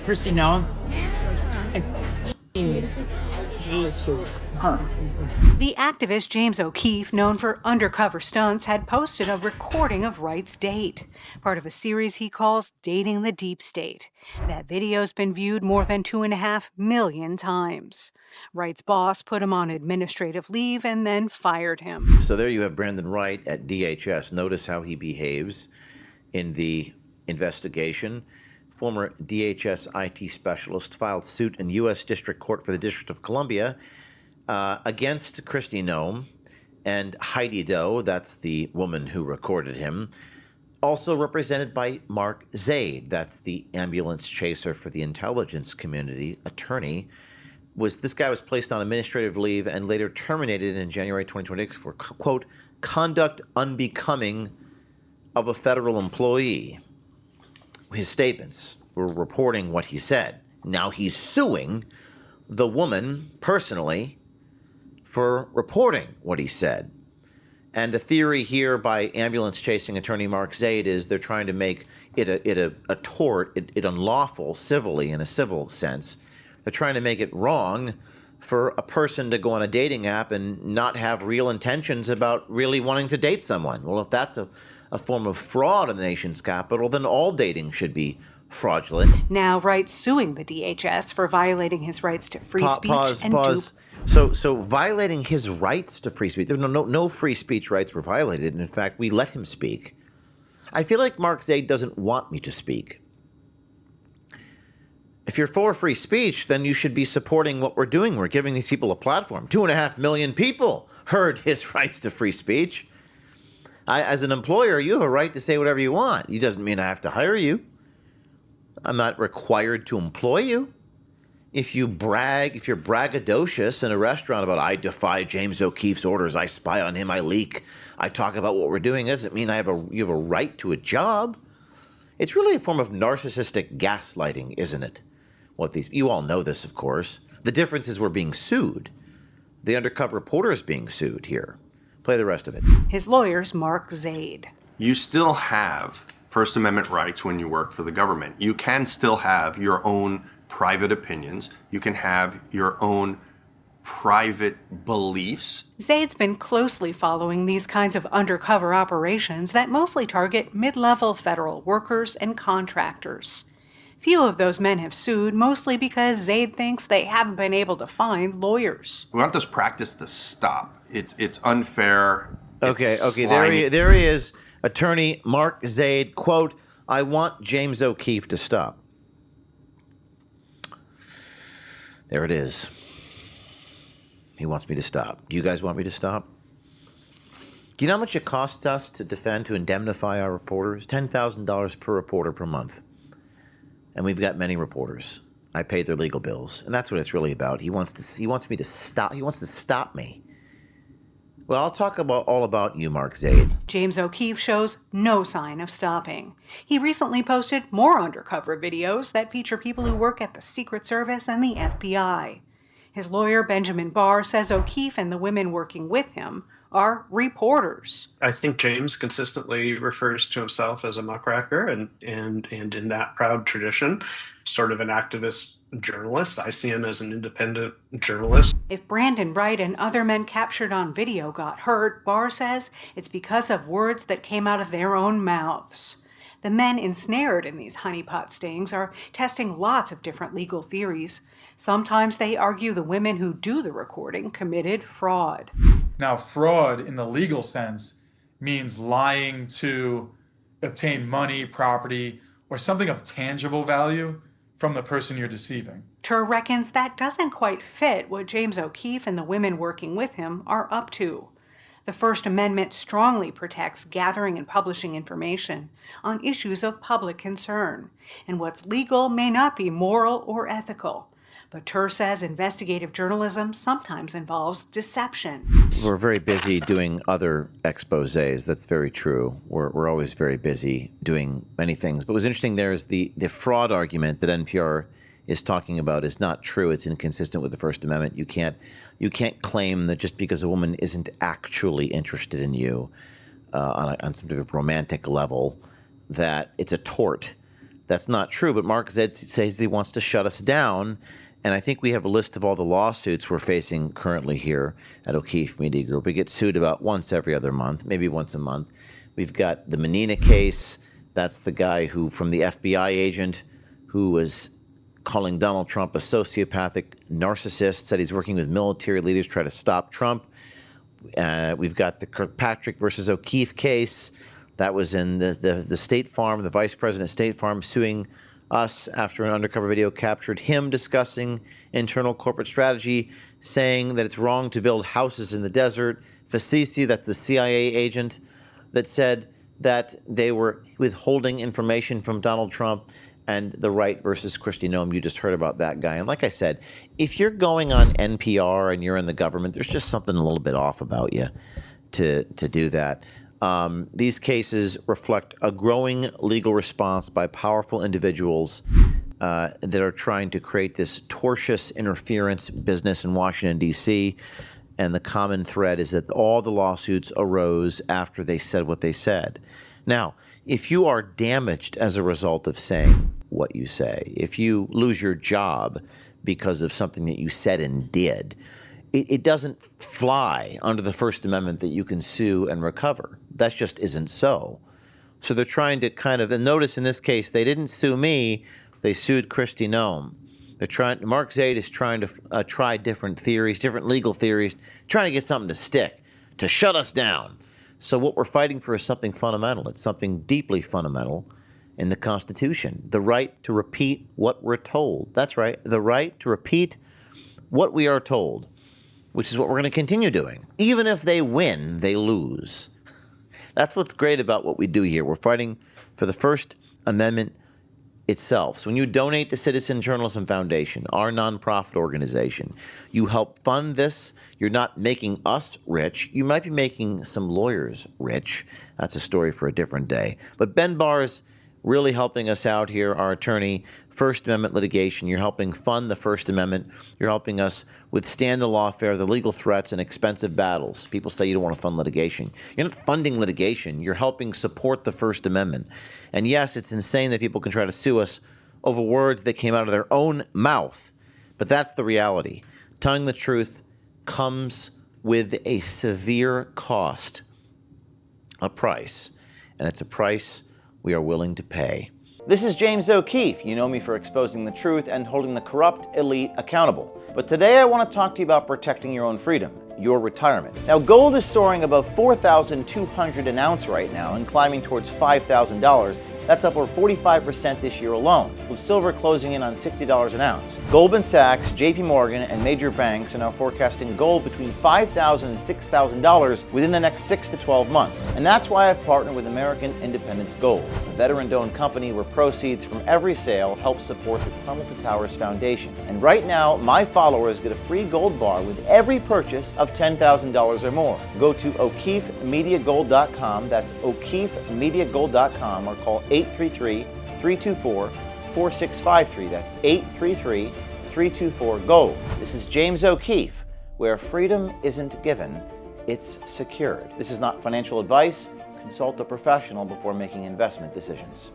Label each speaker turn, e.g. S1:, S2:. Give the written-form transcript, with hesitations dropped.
S1: Christy Noam.
S2: The activist James O'Keefe, known for undercover stunts, had posted a recording of Wright's date, part of a series he calls Dating the Deep State. That video's been viewed more than 2.5 million times. Wright's boss put him on administrative leave and then fired him.
S3: So there you have Brandon Wright at DHS. Notice how he behaves in the investigation. Former DHS IT specialist filed suit in U.S. District Court for the District of Columbia against Christy Noam and Heidi Doe, that's the woman who recorded him, also represented by Mark Zaid, that's the ambulance chaser for the intelligence community attorney. This guy was placed on administrative leave and later terminated in January 2026 for, quote, conduct unbecoming of a federal employee. His statements were reporting what he said. Now he's suing the woman personally for reporting what he said. And the theory here by ambulance chasing attorney Mark Zaid is they're trying to make it a tort, it unlawful civilly in a civil sense. They're trying to make it wrong for a person to go on a dating app and not have real intentions about really wanting to date someone. Well, if that's a form of fraud in the nation's capital, then all dating should be fraudulent.
S2: Now Wright's suing the DHS for violating his rights to free speech
S3: Pause. So violating his rights to free speech. No free speech rights were violated. And in fact, we let him speak. I feel like Mark Zaid doesn't want me to speak. If you're for free speech, then you should be supporting what we're doing. We're giving these people a platform. 2.5 million people heard his rights to free speech. As an employer, you have a right to say whatever you want. It doesn't mean I have to hire you. I'm not required to employ you. If you're braggadocious in a restaurant about, I defy James O'Keefe's orders, I spy on him, I leak, I talk about what we're doing, doesn't mean you have a right to a job. It's really a form of narcissistic gaslighting, isn't it? You all know this, of course. The difference is we're being sued. The undercover reporter is being sued here. Play the rest of it.
S2: His lawyer's Mark Zaid.
S4: You still have First Amendment rights when you work for the government. You can still have your own private opinions. You can have your own private beliefs.
S2: Zaid's been closely following these kinds of undercover operations that mostly target mid-level federal workers and contractors. Few of those men have sued, mostly because Zaid thinks they haven't been able to find lawyers.
S4: We want this practice to stop. It's unfair.
S3: Okay,
S4: slimy.
S3: there he is. Attorney Mark Zaid, quote, I want James O'Keefe to stop. There it is. He wants me to stop. Do you guys want me to stop? Do you know how much it costs us to defend, to indemnify our reporters? $10,000 per reporter per month. And we've got many reporters. I pay their legal bills. And that's what it's really about. He wants me to stop. He wants to stop me. Well, I'll talk all about you, Mark Zaid.
S2: James O'Keefe shows no sign of stopping. He recently posted more undercover videos that feature people who work at the Secret Service and the FBI. His lawyer, Benjamin Barr, says O'Keefe and the women working with him are reporters.
S5: I think James consistently refers to himself as a muckraker and in that proud tradition, sort of an activist journalist. I see him as an independent journalist.
S2: If Brandon Wright and other men captured on video got hurt, Barr says it's because of words that came out of their own mouths. The men ensnared in these honeypot stings are testing lots of different legal theories. Sometimes they argue the women who do the recording committed fraud.
S6: Now, fraud in the legal sense means lying to obtain money, property, or something of tangible value from the person you're deceiving.
S2: Tur reckons that doesn't quite fit what James O'Keefe and the women working with him are up to. The First Amendment strongly protects gathering and publishing information on issues of public concern, and what's legal may not be moral or ethical. But Tur says investigative journalism sometimes involves deception.
S3: We're very busy doing other exposés. That's very true. We're always very busy doing many things. But what's interesting there is the fraud argument that NPR is talking about is not true. It's inconsistent with the First Amendment. You can't claim that just because a woman isn't actually interested in you on some type of romantic level, that it's a tort That's not true, but Mark Zaid says he wants to shut us down. And I think we have a list of all the lawsuits we're facing currently here at O'Keefe Media Group. We get sued about once every other month, maybe once a month. We've got the Menina case. That's the guy who, from the FBI agent, who was calling Donald Trump a sociopathic narcissist, said he's working with military leaders to try to stop Trump. We've got the Kirkpatrick versus O'Keefe case. That was in the State Farm, the vice president of State Farm suing us after an undercover video captured him discussing internal corporate strategy, saying that it's wrong to build houses in the desert. Fasisi, that's the CIA agent, that said that they were withholding information from Donald Trump. And the Wright versus Kristi Noem, you just heard about that guy. And like I said, if you're going on NPR and you're in the government, there's just something a little bit off about you to do that. These cases reflect a growing legal response by powerful individuals that are trying to create this tortious interference business in Washington, D.C. And the common thread is that all the lawsuits arose after they said what they said. Now, if you are damaged as a result of saying what you say, if you lose your job because of something that you said and did, it doesn't fly under the First Amendment that you can sue and recover. That just isn't so. So they're trying to kind of, and notice in this case, they didn't sue me, they sued Kristi Noem. Mark Zaid is trying to try different theories, different legal theories, trying to get something to stick, to shut us down. So what we're fighting for is something fundamental. It's something deeply fundamental in the Constitution, the right to repeat what we're told. That's right, the right to repeat what we are told, which is what we're going to continue doing. Even if they win, they lose. That's what's great about what we do here. We're fighting for the First Amendment itself. So when you donate to Citizen Journalism Foundation, our nonprofit organization, you help fund this. You're not making us rich. You might be making some lawyers rich. That's a story for a different day. But Ben Barr's really helping us out here, our attorney, First Amendment litigation. You're helping fund the First Amendment. You're helping us withstand the lawfare, the legal threats, and expensive battles. People say you don't want to fund litigation. You're not funding litigation. You're helping support the First Amendment. And yes, it's insane that people can try to sue us over words that came out of their own mouth. But that's the reality. Telling the truth comes with a severe cost, a price. And it's a price we are willing to pay. This is James O'Keefe. You know me for exposing the truth and holding the corrupt elite accountable. But today I want to talk to you about protecting your own freedom, your retirement. Now, gold is soaring above $4,200 an ounce right now and climbing towards $5,000. That's up over 45% this year alone, with silver closing in on $60 an ounce. Goldman Sachs, JP Morgan, and major banks are now forecasting gold between $5,000 and $6,000 within the next 6 to 12 months. And that's why I've partnered with American Independence Gold, a veteran-owned company where proceeds from every sale help support the Tunnel to Towers Foundation. And right now, my followers get a free gold bar with every purchase of $10,000 or more. Go to O'KeefeMediaGold.com, that's O'KeefeMediaGold.com, or call 833-324-4653. That's 833-324-GOLD. This is James O'Keefe, where freedom isn't given, it's secured. This is not financial advice. Consult a professional before making investment decisions.